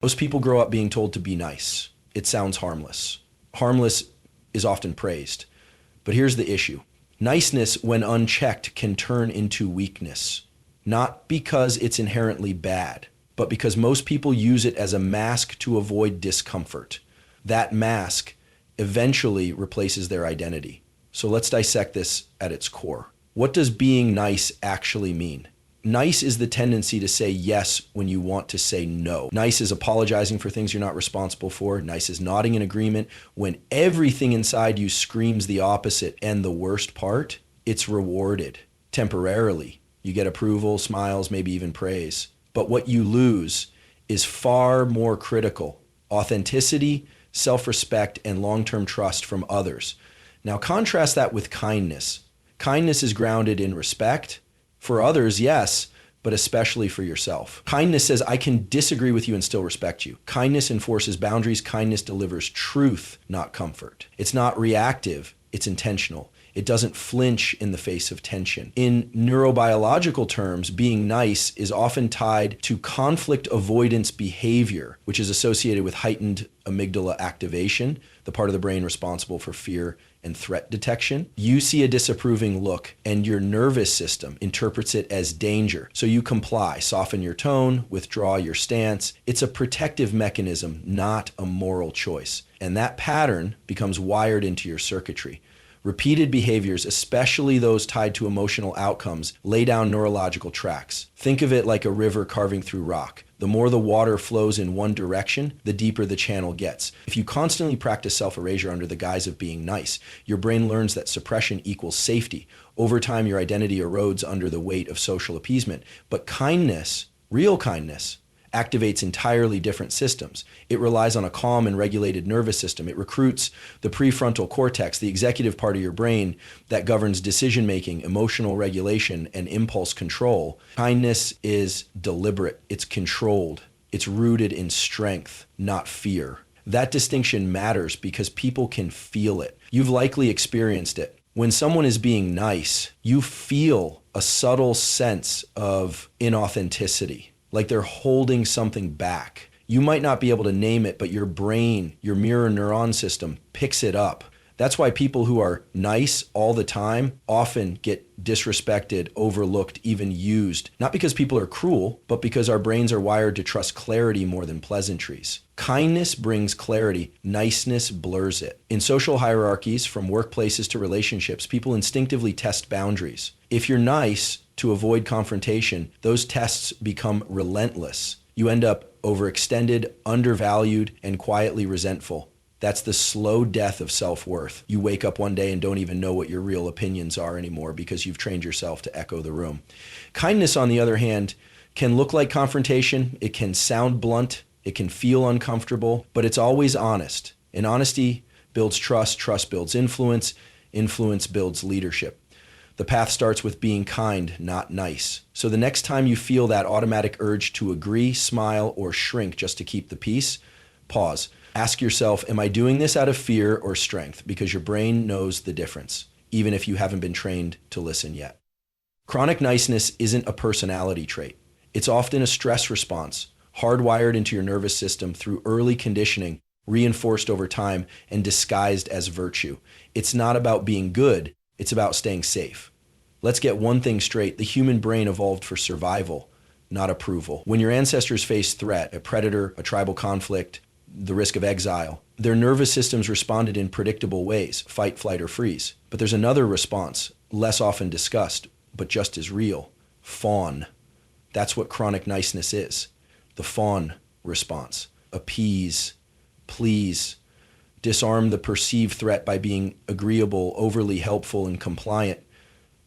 Most people grow up being told to be nice. It sounds harmless. Harmless is often praised. But here's the issue. Niceness, when unchecked, can turn into weakness. Not because it's inherently bad, but because most people use it as a mask to avoid discomfort. That mask eventually replaces their identity. So let's dissect this at its core. What does being nice actually mean? Nice is the tendency to say yes when you want to say no. Nice is apologizing for things you're not responsible for. Nice is nodding in agreement when everything inside you screams the opposite. And the worst part, it's rewarded temporarily. You get approval, smiles, maybe even praise. But what you lose is far more critical: authenticity, self-respect, and long-term trust from others. Now contrast that with kindness. Kindness is grounded in respect. For others, yes, but especially for yourself. Kindness says, I can disagree with you and still respect you. Kindness enforces boundaries. Kindness delivers truth, not comfort. It's not reactive, it's intentional. It doesn't flinch in the face of tension. In neurobiological terms, being nice is often tied to conflict avoidance behavior, which is associated with heightened amygdala activation, the part of the brain responsible for fear and threat detection. You see a disapproving look and your nervous system interprets it as danger. So you comply, soften your tone, withdraw your stance. It's a protective mechanism, not a moral choice. And that pattern becomes wired into your circuitry. Repeated behaviors, especially those tied to emotional outcomes, lay down neurological tracks. Think of it like a river carving through rock. The more the water flows in one direction, the deeper the channel gets. If you constantly practice self-erasure under the guise of being nice, your brain learns that suppression equals safety. Over time, your identity erodes under the weight of social appeasement. But kindness, real kindness, activates entirely different systems. It relies on a calm and regulated nervous system. It recruits the prefrontal cortex, the executive part of your brain that governs decision-making, emotional regulation, and impulse control. Kindness is deliberate. It's controlled. It's rooted in strength, not fear. That distinction matters because people can feel it. You've likely experienced it. When someone is being nice, you feel a subtle sense of inauthenticity, like they're holding something back. You might not be able to name it, but your brain, your mirror neuron system picks it up. That's why people who are nice all the time often get disrespected, overlooked, even used. Not because people are cruel, but because our brains are wired to trust clarity more than pleasantries. Kindness brings clarity. Niceness blurs it. In social hierarchies, from workplaces to relationships, people instinctively test boundaries. If you're nice to avoid confrontation, those tests become relentless. You end up overextended, undervalued, and quietly resentful. That's the slow death of self-worth. You wake up one day and don't even know what your real opinions are anymore because you've trained yourself to echo the room. Kindness, on the other hand, can look like confrontation. It can sound blunt. It can feel uncomfortable, but it's always honest. And honesty builds trust. Trust builds influence. Influence builds leadership. The path starts with being kind, not nice. So the next time you feel that automatic urge to agree, smile, or shrink just to keep the peace, pause. Ask yourself, am I doing this out of fear or strength? Because your brain knows the difference, even if you haven't been trained to listen yet. Chronic niceness isn't a personality trait. It's often a stress response, hardwired into your nervous system through early conditioning, reinforced over time, and disguised as virtue. It's not about being good, it's about staying safe. Let's get one thing straight. The human brain evolved for survival, not approval. When your ancestors faced threat, a predator, a tribal conflict, the risk of exile, their nervous systems responded in predictable ways: fight, flight, or freeze. But there's another response, less often discussed, but just as real: fawn. That's what chronic niceness is. The fawn response. Appease, please, disarm the perceived threat by being agreeable, overly helpful, and compliant.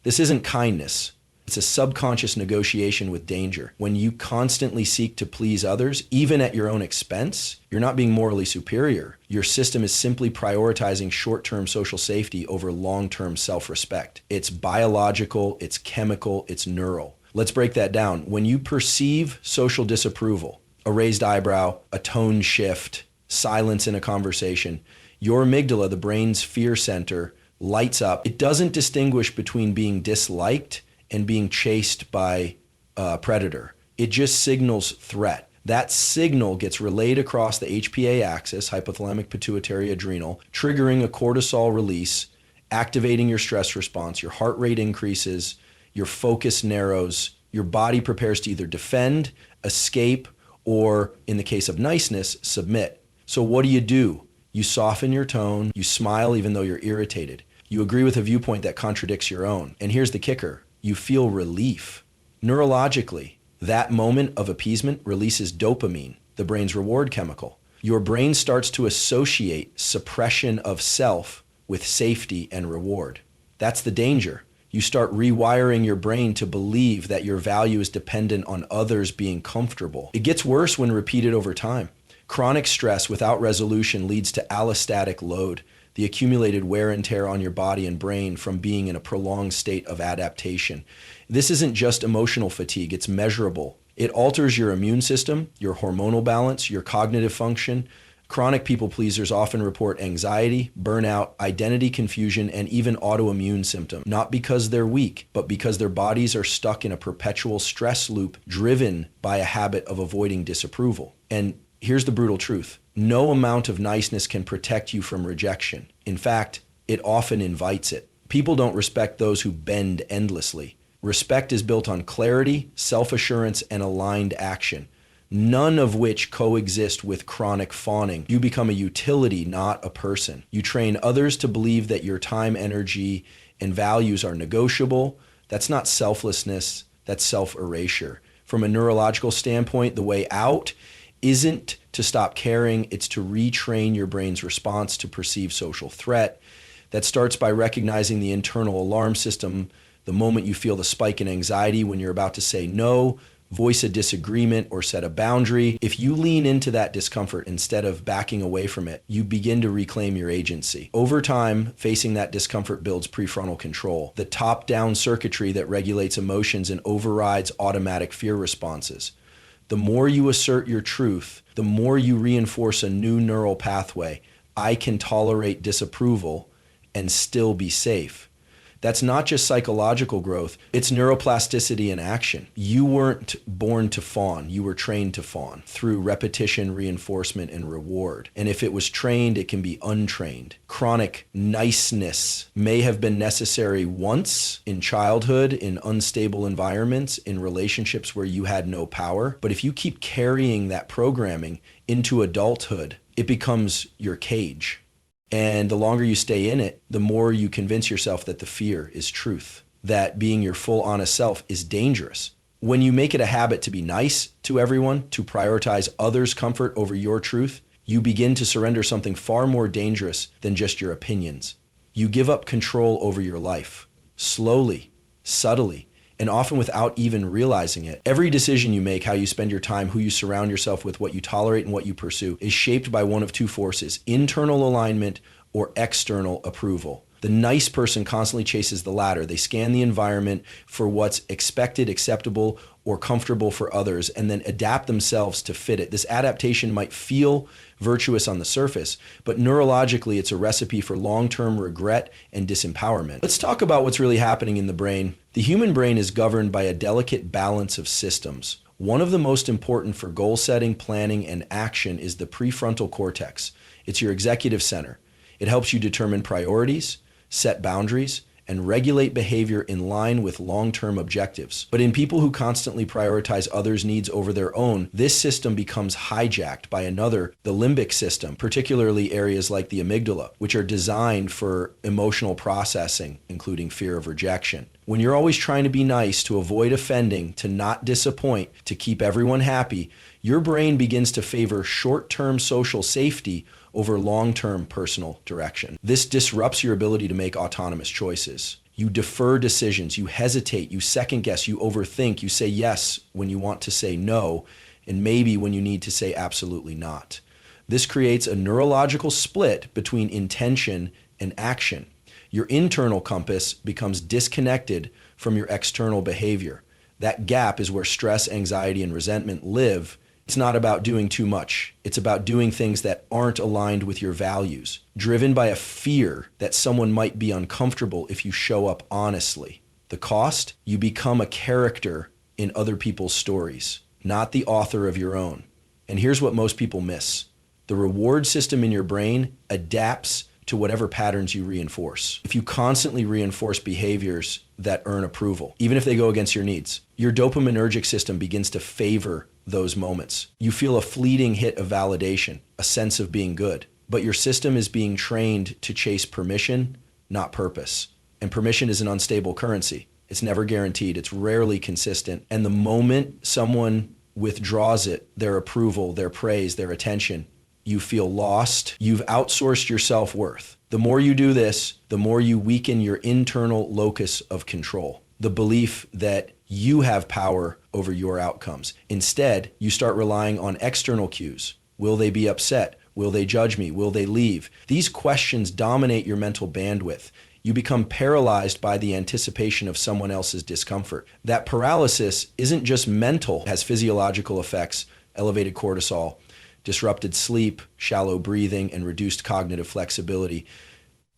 This isn't kindness. It's a subconscious negotiation with danger. When you constantly seek to please others, even at your own expense, you're not being morally superior. Your system is simply prioritizing short-term social safety over long-term self-respect. It's biological, it's chemical, it's neural. Let's break that down. When you perceive social disapproval, a raised eyebrow, a tone shift, silence in a conversation, your amygdala, the brain's fear center, lights up. It doesn't distinguish between being disliked and being chased by a predator. It just signals threat. That signal gets relayed across the HPA axis, hypothalamic pituitary adrenal, triggering a cortisol release, activating your stress response. Your heart rate increases, your focus narrows, your body prepares to either defend, escape, or in the case of niceness, submit. So what do? You soften your tone, you smile even though you're irritated. You agree with a viewpoint that contradicts your own. And here's the kicker, you feel relief. Neurologically, that moment of appeasement releases dopamine, the brain's reward chemical. Your brain starts to associate suppression of self with safety and reward. That's the danger. You start rewiring your brain to believe that your value is dependent on others being comfortable. It gets worse when repeated over time. Chronic stress without resolution leads to allostatic load, the accumulated wear and tear on your body and brain from being in a prolonged state of adaptation. This isn't just emotional fatigue, it's measurable. It alters your immune system, your hormonal balance, your cognitive function. Chronic people pleasers often report anxiety, burnout, identity confusion, and even autoimmune symptoms, not because they're weak, but because their bodies are stuck in a perpetual stress loop driven by a habit of avoiding disapproval. And here's the brutal truth. No amount of niceness can protect you from rejection. In fact, it often invites it. People don't respect those who bend endlessly. Respect is built on clarity, self-assurance, and aligned action, none of which coexist with chronic fawning. You become a utility, not a person. You train others to believe that your time, energy, and values are negotiable. That's not selflessness, that's self-erasure. From a neurological standpoint, the way out isn't to stop caring, it's to retrain your brain's response to perceived social threat. That starts by recognizing the internal alarm system the moment you feel the spike in anxiety when you're about to say no, voice a disagreement, or set a boundary. If you lean into that discomfort instead of backing away from it, you begin to reclaim your agency. Over time, facing that discomfort builds prefrontal control, the top-down circuitry that regulates emotions and overrides automatic fear responses. The more you assert your truth, the more you reinforce a new neural pathway. I can tolerate disapproval and still be safe. That's not just psychological growth, it's neuroplasticity in action. You weren't born to fawn, you were trained to fawn through repetition, reinforcement, and reward. And if it was trained, it can be untrained. Chronic niceness may have been necessary once in childhood, in unstable environments, in relationships where you had no power. But if you keep carrying that programming into adulthood, it becomes your cage. And the longer you stay in it, the more you convince yourself that the fear is truth, that being your full honest self is dangerous. When you make it a habit to be nice to everyone, to prioritize others' comfort over your truth, you begin to surrender something far more dangerous than just your opinions. You give up control over your life, slowly, subtly, and often without even realizing it. Every decision you make, how you spend your time, who you surround yourself with, what you tolerate and what you pursue, is shaped by one of two forces, internal alignment or external approval. The nice person constantly chases the latter. They scan the environment for what's expected, acceptable, or comfortable for others, and then adapt themselves to fit it. This adaptation might feel virtuous on the surface, but neurologically, it's a recipe for long-term regret and disempowerment. Let's talk about what's really happening in the brain. The human brain is governed by a delicate balance of systems. One of the most important for goal setting, planning, and action is the prefrontal cortex. It's your executive center. It helps you determine priorities, set boundaries, and regulate behavior in line with long-term objectives. But in people who constantly prioritize others' needs over their own, this system becomes hijacked by another, the limbic system, particularly areas like the amygdala, which are designed for emotional processing, including fear of rejection. When you're always trying to be nice, to avoid offending, to not disappoint, to keep everyone happy, your brain begins to favor short-term social safety over long-term personal direction. This disrupts your ability to make autonomous choices. You defer decisions, you hesitate, you second guess, you overthink, you say yes when you want to say no, and maybe when you need to say absolutely not. This creates a neurological split between intention and action. Your internal compass becomes disconnected from your external behavior. That gap is where stress, anxiety, and resentment live. It's not about doing too much. It's about doing things that aren't aligned with your values, driven by a fear that someone might be uncomfortable if you show up honestly. The cost? You become a character in other people's stories, not the author of your own. And here's what most people miss. The reward system in your brain adapts to whatever patterns you reinforce. If you constantly reinforce behaviors that earn approval, even if they go against your needs, your dopaminergic system begins to favor those moments. You feel a fleeting hit of validation, a sense of being good, but your system is being trained to chase permission, not purpose. And permission is an unstable currency. It's never guaranteed. It's rarely consistent. And the moment someone withdraws it, their approval, their praise, their attention, you feel lost. You've outsourced your self-worth. The more you do this, the more you weaken your internal locus of control, the belief that you have power over your outcomes. Instead, you start relying on external cues. Will they be upset? Will they judge me? Will they leave? These questions dominate your mental bandwidth. You become paralyzed by the anticipation of someone else's discomfort. That paralysis isn't just mental, it has physiological effects, elevated cortisol, disrupted sleep, shallow breathing, and reduced cognitive flexibility.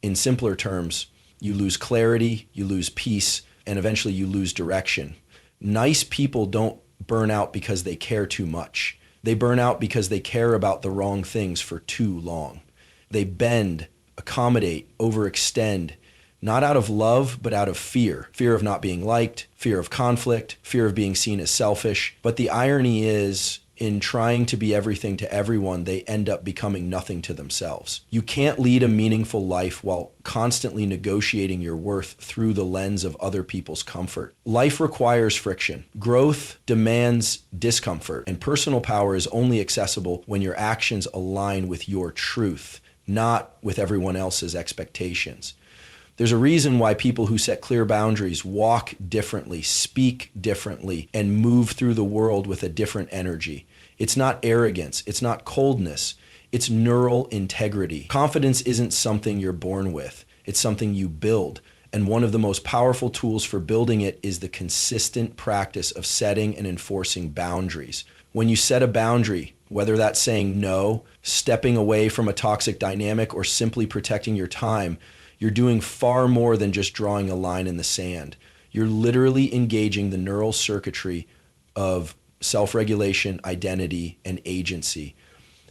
In simpler terms, you lose clarity, you lose peace, and eventually you lose direction. Nice people don't burn out because they care too much. They burn out because they care about the wrong things for too long. They bend, accommodate, overextend, not out of love, but out of fear. Fear of not being liked, fear of conflict, fear of being seen as selfish. But the irony is, in trying to be everything to everyone, they end up becoming nothing to themselves. You can't lead a meaningful life while constantly negotiating your worth through the lens of other people's comfort. Life requires friction. Growth demands discomfort, and personal power is only accessible when your actions align with your truth, not with everyone else's expectations. There's a reason why people who set clear boundaries walk differently, speak differently, and move through the world with a different energy. It's not arrogance. It's not coldness. It's neural integrity. Confidence isn't something you're born with. It's something you build. And one of the most powerful tools for building it is the consistent practice of setting and enforcing boundaries. When you set a boundary, whether that's saying no, stepping away from a toxic dynamic, or simply protecting your time, you're doing far more than just drawing a line in the sand. You're literally engaging the neural circuitry of self-regulation, identity, and agency.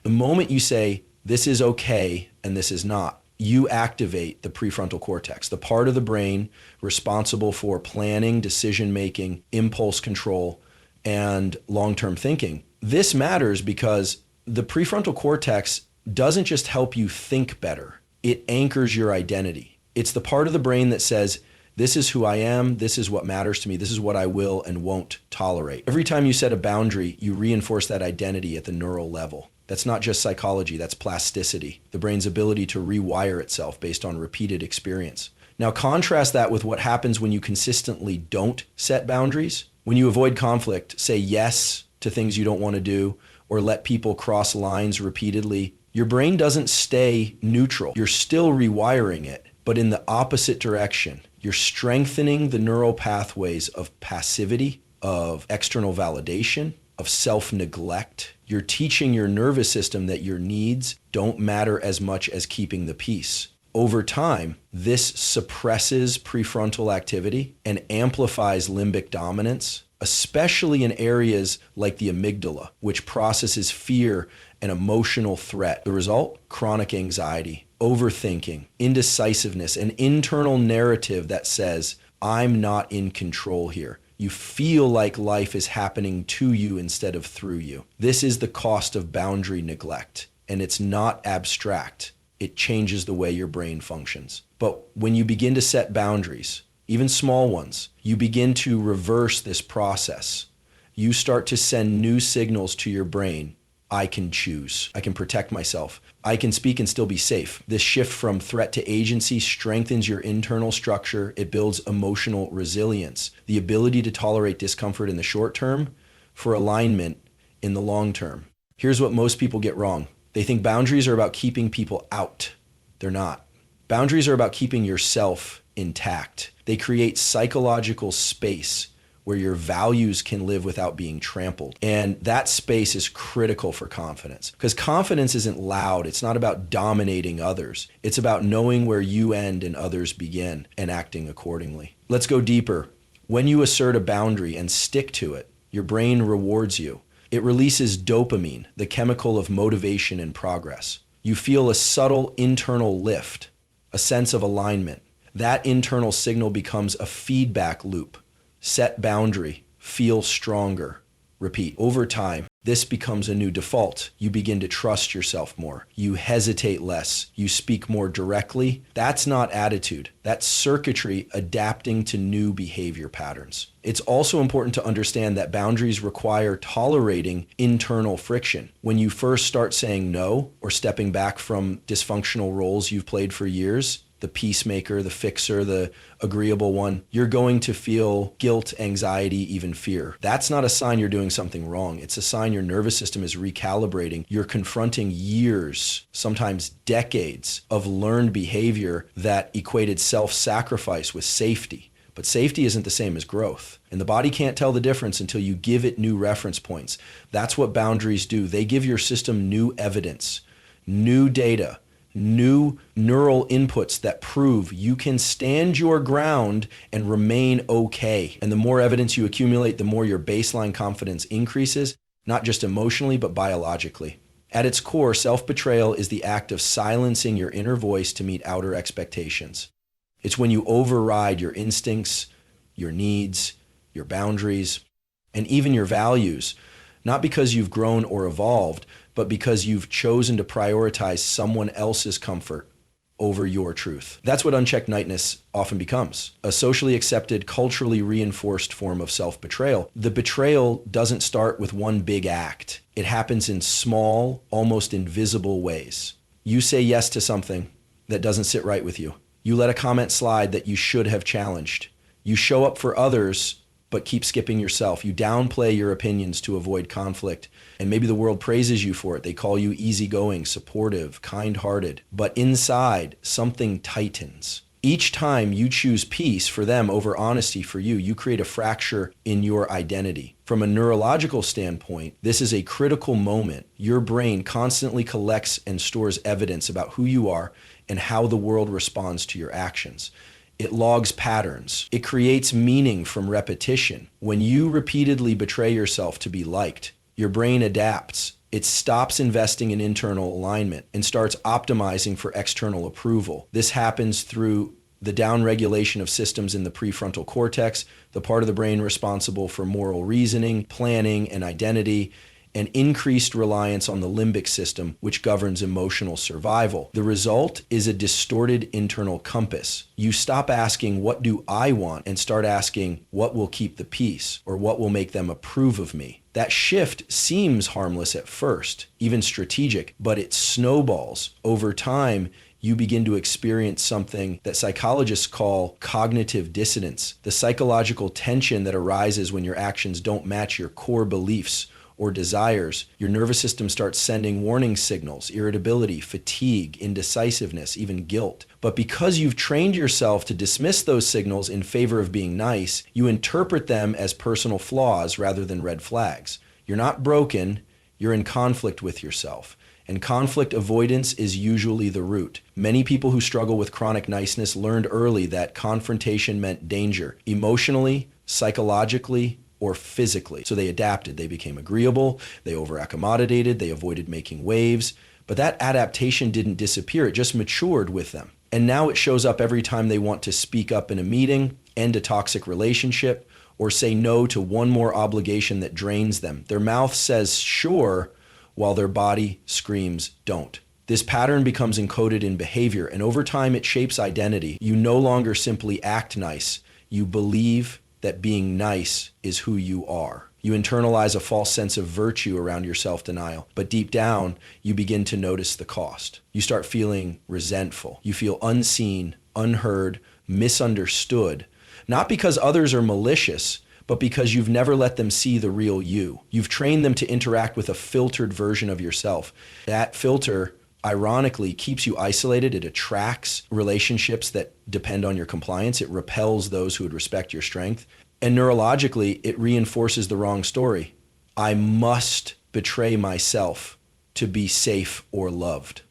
The moment you say, this is okay and this is not, you activate the prefrontal cortex, the part of the brain responsible for planning, decision-making, impulse control, and long-term thinking. This matters because the prefrontal cortex doesn't just help you think better. It anchors your identity. It's the part of the brain that says, this is who I am, this is what matters to me, this is what I will and won't tolerate. Every time you set a boundary, you reinforce that identity at the neural level. That's not just psychology, that's plasticity, the brain's ability to rewire itself based on repeated experience. Now contrast that with what happens when you consistently don't set boundaries. When you avoid conflict, say yes to things you don't want to do, or let people cross lines repeatedly, your brain doesn't stay neutral. You're still rewiring it, but in the opposite direction. You're strengthening the neural pathways of passivity, of external validation, of self-neglect. You're teaching your nervous system that your needs don't matter as much as keeping the peace. Over time, this suppresses prefrontal activity and amplifies limbic dominance, especially in areas like the amygdala, which processes fear and emotional threat. The result? Chronic anxiety, overthinking, indecisiveness, an internal narrative that says, I'm not in control here. You feel like life is happening to you instead of through you. This is the cost of boundary neglect, and it's not abstract. It changes the way your brain functions. But when you begin to set boundaries, even small ones, you begin to reverse this process. You start to send new signals to your brain. I can choose. I can protect myself. I can speak and still be safe. This shift from threat to agency strengthens your internal structure. It builds emotional resilience, the ability to tolerate discomfort in the short term for alignment in the long term. Here's what most people get wrong. They think boundaries are about keeping people out. They're not. Boundaries are about keeping yourself intact. They create psychological space where your values can live without being trampled. And that space is critical for confidence, because confidence isn't loud. It's not about dominating others. It's about knowing where you end and others begin and acting accordingly. Let's go deeper. When you assert a boundary and stick to it, your brain rewards you. It releases dopamine, the chemical of motivation and progress. You feel a subtle internal lift, a sense of alignment. That internal signal becomes a feedback loop. Set boundary, feel stronger. Repeat. Over time, this becomes a new default. You begin to trust yourself more. You hesitate less. You speak more directly. That's not attitude. That's circuitry adapting to new behavior patterns. It's also important to understand that boundaries require tolerating internal friction. When you first start saying no or stepping back from dysfunctional roles you've played for years, the peacemaker, the fixer, the agreeable one, you're going to feel guilt, anxiety, even fear. That's not a sign you're doing something wrong. It's a sign your nervous system is recalibrating. You're confronting years, sometimes decades of learned behavior that equated self-sacrifice with safety. But safety isn't the same as growth. And the body can't tell the difference until you give it new reference points. That's what boundaries do. They give your system new evidence, new data, new neural inputs that prove you can stand your ground and remain okay. And the more evidence you accumulate, the more your baseline confidence increases, not just emotionally, but biologically. At its core, self-betrayal is the act of silencing your inner voice to meet outer expectations. It's when you override your instincts, your needs, your boundaries, and even your values, not because you've grown or evolved, but because you've chosen to prioritize someone else's comfort over your truth. That's what unchecked niceness often becomes, a socially accepted, culturally reinforced form of self-betrayal. The betrayal doesn't start with one big act. It happens in small, almost invisible ways. You say yes to something that doesn't sit right with you. You let a comment slide that you should have challenged. You show up for others but keep skipping yourself. You downplay your opinions to avoid conflict. And maybe the world praises you for it. They call you easygoing, supportive, kind-hearted. But inside, something tightens. Each time you choose peace for them over honesty for you, you create a fracture in your identity. From a neurological standpoint, this is a critical moment. Your brain constantly collects and stores evidence about who you are and how the world responds to your actions. It logs patterns. It creates meaning from repetition. When you repeatedly betray yourself to be liked, your brain adapts. It stops investing in internal alignment and starts optimizing for external approval. This happens through the downregulation of systems in the prefrontal cortex, the part of the brain responsible for moral reasoning, planning, and identity, and increased reliance on the limbic system, which governs emotional survival. The result is a distorted internal compass. You stop asking, what do I want? And start asking, what will keep the peace? Or what will make them approve of me? That shift seems harmless at first, even strategic, but it snowballs. Over time, you begin to experience something that psychologists call cognitive dissonance, the psychological tension that arises when your actions don't match your core beliefs or desires. Your nervous system starts sending warning signals, irritability, fatigue, indecisiveness, even guilt. But because you've trained yourself to dismiss those signals in favor of being nice, you interpret them as personal flaws rather than red flags. You're not broken, you're in conflict with yourself. And conflict avoidance is usually the root. Many people who struggle with chronic niceness learned early that confrontation meant danger, emotionally, psychologically, or physically. So they adapted. They became agreeable, they over-accommodated, they avoided making waves. But that adaptation didn't disappear, it just matured with them. And now it shows up every time they want to speak up in a meeting, end a toxic relationship, or say no to one more obligation that drains them. Their mouth says sure, while their body screams don't. This pattern becomes encoded in behavior, and over time it shapes identity. You no longer simply act nice, you believe that being nice is who you are. You internalize a false sense of virtue around your self-denial, but deep down, you begin to notice the cost. You start feeling resentful. You feel unseen, unheard, misunderstood, not because others are malicious, but because you've never let them see the real you. You've trained them to interact with a filtered version of yourself. That filter, ironically, keeps you isolated. It attracts relationships that depend on your compliance. It repels those who would respect your strength. And neurologically, it reinforces the wrong story. I must betray myself to be safe or loved.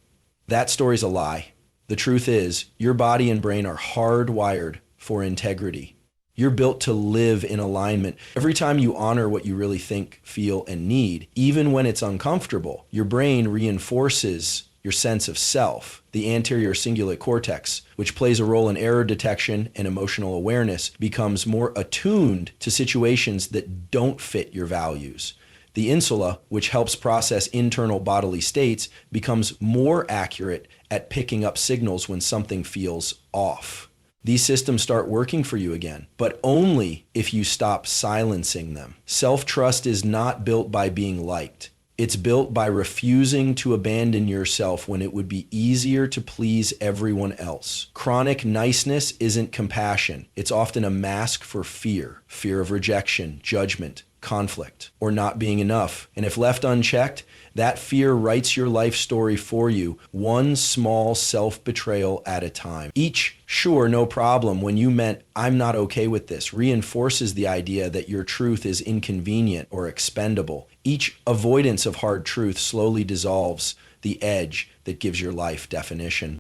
That story's a lie. The truth is, your body and brain are hardwired for integrity. You're built to live in alignment. Every time you honor what you really think, feel, and need, even when it's uncomfortable, your brain reinforces your sense of self. The anterior cingulate cortex, which plays a role in error detection and emotional awareness, becomes more attuned to situations that don't fit your values. The insula, which helps process internal bodily states, becomes more accurate at picking up signals when something feels off. These systems start working for you again, but only if you stop silencing them. Self-trust is not built by being liked. It's built by refusing to abandon yourself when it would be easier to please everyone else. Chronic niceness isn't compassion. It's often a mask for fear. Fear of rejection, judgment, conflict, or not being enough. And if left unchecked, that fear writes your life story for you, one small self-betrayal at a time. Each "sure, no problem" when you meant "I'm not okay with this" reinforces the idea that your truth is inconvenient or expendable. Each avoidance of hard truth slowly dissolves the edge that gives your life definition.